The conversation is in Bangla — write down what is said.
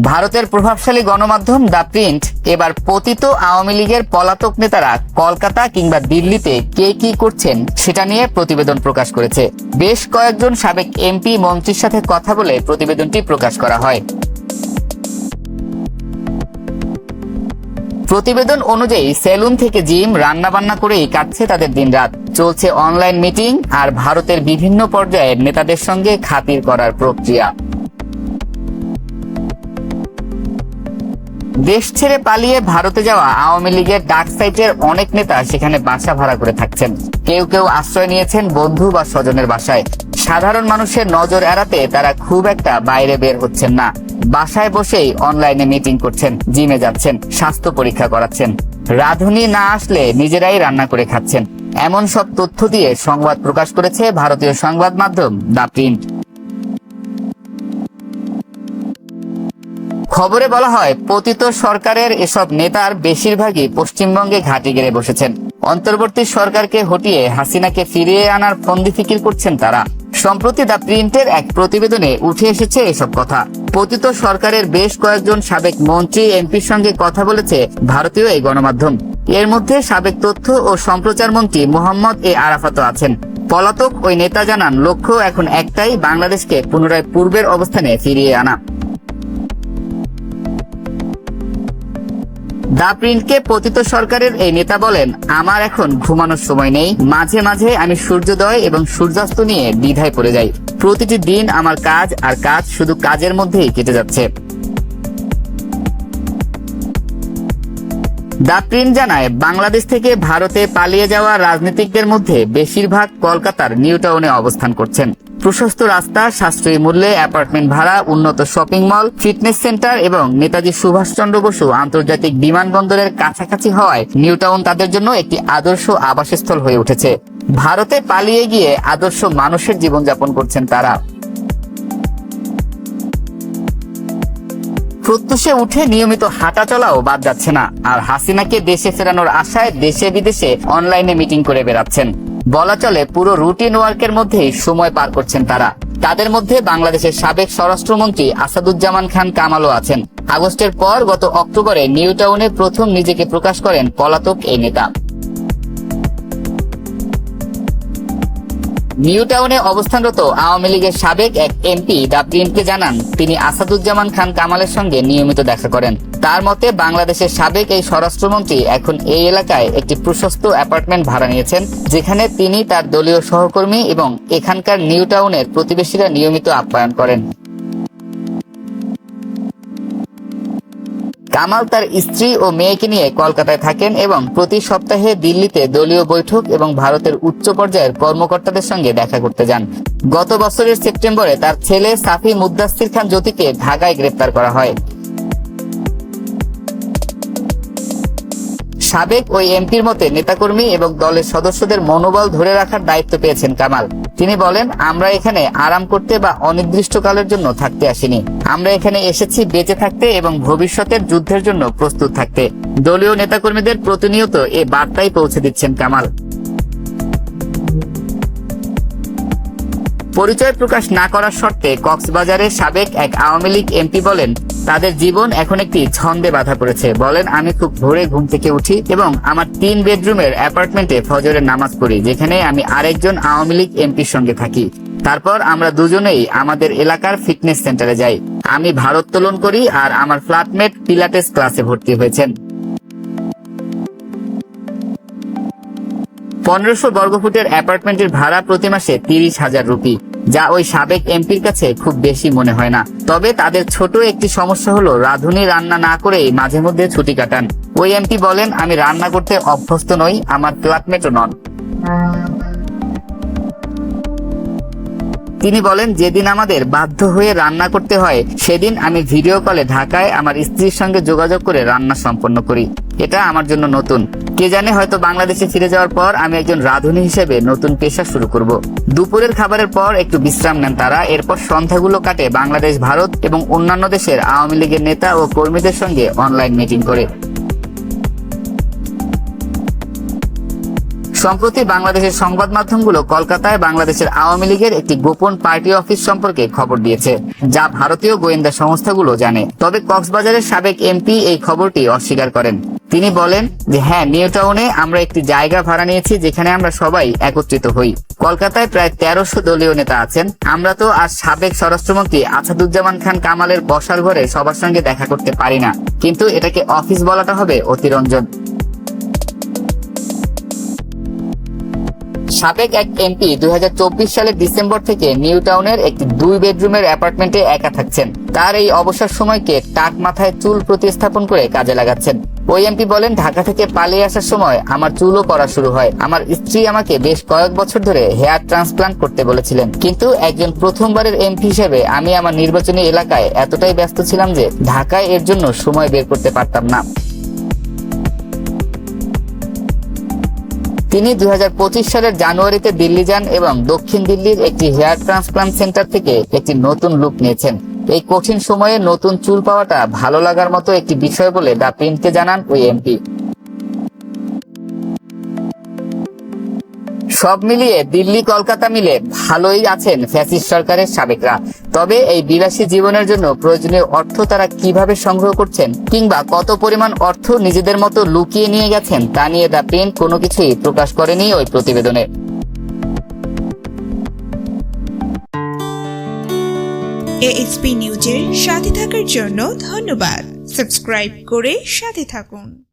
ভারতের প্রভাবশালী গণমাধ্যম দ্য প্রিন্ট এবার পতিত আওয়ামী লীগের পলাতক নেতারা কলকাতা কিংবা দিল্লিতে কে কি করছেন সেটা নিয়ে প্রতিবেদন প্রকাশ করেছে। বেশ কয়েকজন সাবেক এমপি মন্ত্রীর সাথে কথা বলে প্রতিবেদনটি প্রকাশ করা হয়। প্রতিবেদন অনুযায়ী সেলুন থেকে জিম, রান্নাবান্না করেই কাটছে তাদের দিনরাত। চলছে অনলাইন মিটিং আর ভারতের বিভিন্ন পর্যায়ের নেতাদের সঙ্গে খাতির করার প্রক্রিয়া। দেশ ছেড়ে পালিয়ে ভারতে যাওয়া আওয়ামী লীগের ডাক সাইটের অনেক নেতা সেখানে বাসা ভাড়া করে থাকছেন। কেউ কেউ আশ্রয় নিয়েছেন বন্ধু বা স্বজনের বাসায়। সাধারণ মানুষের নজর এড়াতে তারা খুব একটা বাইরে বের হচ্ছেন না। বাসায় বসেই অনলাইনে মিটিং করছেন, জিমে যাচ্ছেন, স্বাস্থ্য পরীক্ষা করাচ্ছেন। রাঁধুনি না আসলে নিজেরাই রান্না করে খাচ্ছেন। এমন সব তথ্য দিয়ে সংবাদ প্রকাশ করেছে ভারতীয় সংবাদ মাধ্যম দ্য প্রিন্ট। খবরে বলা হয়, পতিত সরকারের এসব নেতার বেশিরভাগই পশ্চিমবঙ্গে ঘাঁটি গেড়ে বসেছেন। অন্তর্বর্তী সরকারকে হটিয়ে হাসিনাকে ফিরিয়ে আনার ফন্দি ফিকির করছেন তারা। সম্প্রতি দ্য প্রিন্টের এক প্রতিবেদনে উঠে এসেছে এসব কথা। পতিত সরকারের বেশ কয়েকজন সাবেক মন্ত্রী, এমপির সঙ্গে কথা বলেছে ভারতীয় এই গণমাধ্যম। এর মধ্যে সাবেক তথ্য ও সম্প্রচার মন্ত্রী মোহাম্মদ এ আরাফাতও আছেন। পলাতক ওই নেতা জানান, লক্ষ্য এখন একটাই, বাংলাদেশকে পুনরায় পূর্বের অবস্থানে ফিরিয়ে আনা। দ্য প্রিন্টকে পতিত সরকারের এই নেতা বলেন, আমার এখন ঘুমানোর সময় নেই। মাঝে মাঝে আমি সূর্যোদয় এবং সূর্যাস্ত নিয়ে দ্বিধায় পড়ে যাই। প্রতিটি দিন আমার কাজ আর কাজ, শুধু কাজের মধ্যেই কেটে যাচ্ছে। দ্য প্রিন্ট জানায়, বাংলাদেশ থেকে ভারতে পালিয়ে যাওয়া রাজনীতিকদের মধ্যে বেশিরভাগ কলকাতার নিউ টাউনে অবস্থান করছেন। প্রশস্ত রাস্তা, সাশ্রয়ী মূল্যে অ্যাপার্টমেন্ট ভাড়া, উন্নত শপিং মল, ফিটনেস সেন্টার এবং নেতাজি সুভাষচন্দ্র বসু আন্তর্জাতিক বিমানবন্দরের কাছাকাছি হওয়ায় নিউ টাউন তাদের জন্য একটি আদর্শ আবাসস্থল হয়ে উঠেছে। ভারতে পালিয়ে গিয়ে আদর্শ মানুষের জীবনযাপন করছেন তারা। প্রত্যুষে উঠে নিয়মিত হাঁটা চলাও বাদ যাচ্ছে না। আর হাসিনাকে দেশে ফেরানোর আশায় দেশে বিদেশে অনলাইনে মিটিং করে বেড়াচ্ছেন। বলা চলে পুরো রুটিন ওয়ার্কের মধ্যেই সময় পার করছেন তারা। তাদের মধ্যে বাংলাদেশের সাবেক স্বরাষ্ট্রমন্ত্রী আসাদুজ্জামান খান কামালও আছেন। আগস্টের পর গত অক্টোবরে নিউ টাউনে প্রথম নিজেকে প্রকাশ করেন পলাতক এই নেতা। নিউ টাউনে অবস্থানরত আওয়ামী লীগের সাবেক এক এমপি দ্য প্রিন্টকে জানান, তিনি আসাদুজ্জামান খান কামালের সঙ্গে নিয়মিত দেখা করেন। তার মতে, বাংলাদেশের সাবেক এই স্বরাষ্ট্রমন্ত্রী এখন এই এলাকায় একটি প্রশস্ত অ্যাপার্টমেন্ট ভাড়া নিয়েছেন, যেখানে তিনি, তার দলীয় সহকর্মী এবং এখানকার নিউ টাউনের প্রতিবেশীরা নিয়মিত আপ্যায়ন করেন। কামাল তার স্ত্রী ও মেয়েকে নিয়ে কলকাতায় থাকেন এবং প্রতি সপ্তাহে দিল্লিতে দলীয় বৈঠক এবং ভারতের উচ্চ পর্যায়ের কর্মকর্তাদের সঙ্গে দেখা করতে যান। গত বছরের সেপ্টেম্বরে তার ছেলে সাফি মুদ্দাসির খান জ্যোতিকে ঢাকায় গ্রেপ্তার করা হয়। সাবেক ওই এমপির মতে, নেতাকর্মী এবং দলের সদস্যদের মনোবল ধরে রাখার দায়িত্ব পেয়েছেন কামাল। তিনি বলেন, আমরা এখানে আরাম করতে বা অনির্দিষ্টকালের জন্য থাকতে আসিনি। আমরা এখানে এসেছি বেঁচে থাকতে এবং ভবিষ্যতের যুদ্ধের জন্য প্রস্তুত থাকতে। দলীয় নেতাকর্মীদের প্রতিনিয়ত এ বার্তাই পৌঁছে দিচ্ছেন কামাল। পরিচয় প্রকাশ না করার শর্তে কক্সবাজারের সাবেক এক আওয়ামী লীগ এমপি বলেন, তাদের জীবন এখন একটি ছন্দে বাঁধা পড়েছে। বলেন, আমি খুব ভোরে ঘুম থেকে উঠি এবং আমার 3 বেডরুমের অ্যাপার্টমেন্টে ফজরের নামাজ পড়ি, যেখানে আমি আরেকজন আওয়ামী লীগ এমপির সঙ্গে থাকি। তারপর আমরা দুজনেই আমাদের এলাকার ফিটনেস সেন্টারে যাই। আমি ভারোত্তোলন করি আর আমার ফ্ল্যাটমেট পিলাটেস ক্লাসে ভর্তি হয়েছেন। 1500 বর্গফুটের অ্যাপার্টমেন্টের ভাড়া প্রতি মাসে 30,000 রুপি, যা ওই সাবেক এমপির কাছে খুব বেশি মনে হয় না। তবে তাদের ছোট একটি সমস্যা হলো, রাঁধুনি রান্না না করেই মাঝে মধ্যে ছুটি কাটান। ওই এমপি বলেন, আমি রান্না করতে অভ্যস্ত নই, আমার ফ্ল্যাটমেটও নন। তিনি বলেন, যেদিন আমাদের বাধ্য হয়ে রান্না করতে হয় সেদিন আমি ভিডিও কলে ঢাকায় আমার স্ত্রীর সঙ্গে যোগাযোগ করে রান্না সম্পন্ন করি। এটা আমার জন্য নতুন। কে জানে, হয়তো বাংলাদেশে ফিরে যাওয়ার পর আমি একজন রাঁধুনি হিসেবে নতুন পেশা শুরু করব। দুপুরের খাবারের পর একটু বিশ্রাম নেন তারা। এরপর সন্ধ্যাগুলো কাটে বাংলাদেশ, ভারত এবং অন্যান্য দেশের আওয়ামী লীগের নেতা ও কর্মীদের সঙ্গে অনলাইন মিটিং করে। সম্প্রতি বাংলাদেশের সংবাদ মাধ্যমগুলো কলকাতায় বাংলাদেশের আওয়ামী লীগের একটি গোপন পার্টি অফিস সম্পর্কে খবর দিয়েছে, যা ভারতীয় গোয়েন্দা সংস্থাগুলো জানে। তবে কক্সবাজারের সাবেক এমপি এই খবরটি অস্বীকার করেন। তিনি বলেন যে হ্যাঁ, নিউ টাউনে আমরা একটি জায়গা ভাড়া নিয়েছি যেখানে আমরা সবাই একত্রিত হই। কলকাতায় প্রায় 1300 দলীয় নেতা আছেন। আমরা তো আর সাবেক স্বরাষ্ট্রমন্ত্রী আসাদুজ্জামান খান কামালের বসার ঘরে সবার সঙ্গে দেখা করতে পারি না, কিন্তু এটাকে অফিস বলাটা হবে অতিরঞ্জন। সাবেক এক এমপি 2024 সালের ডিসেম্বর থেকে নিউ টাউনের একটি 2 বেডরুমের অ্যাপার্টমেন্টে একা থাকছেন। তার এই অবসর সময়কে টাক মাথায় চুল প্রতিস্থাপন করে কাজে লাগাচ্ছেন। ওই এমপি বলেন, ঢাকা থেকে পালিয়ে আসার সময় আমার চুলও পড়া শুরু হয়। আমার স্ত্রী আমাকে বেশ কয়েক বছর ধরে হেয়ার ট্রান্সপ্লান্ট করতে বলেছিলেন, কিন্তু একজন প্রথমবারের এমপি হিসেবে আমি আমার নির্বাচনী এলাকায় এতটাই ব্যস্ত ছিলাম যে ঢাকায় এর জন্য সময় বের করতে পারতাম না। তিনি 2025 সালের জানুয়ারিতে দিল্লি যান এবং দক্ষিণ দিল্লির একটি হেয়ার ট্রান্সপ্লান্ট সেন্টার থেকে একটি নতুন লুক নিয়েছেন। এই কঠিন সময়ে নতুন চুল পাওয়াটা ভালো লাগার মতো একটি বিষয় বলে দ্য প্রিন্টকে জানান ওই এমপি। সব মিলিয়ে দিল্লি কলকাতা মিলে ভালোই আছেন ফ্যাসিস্ট সরকারের সাবেকরা। তবে এই বিলাসী জীবনের জন্য প্রয়োজনীয় অর্থ তারা কিভাবে সংগ্রহ করছেন কিংবা কত পরিমাণ অর্থ নিজেদের মতো লুকিয়ে নিয়ে গেছেন তা নিয়ে দ্য প্রিন্ট কোনো কিছুই প্রকাশ করেনি ওই প্রতিবেদনে। এএসপি নিউজের সাথে থাকার জন্য ধন্যবাদ। সাবস্ক্রাইব করে সাথে থাকুন।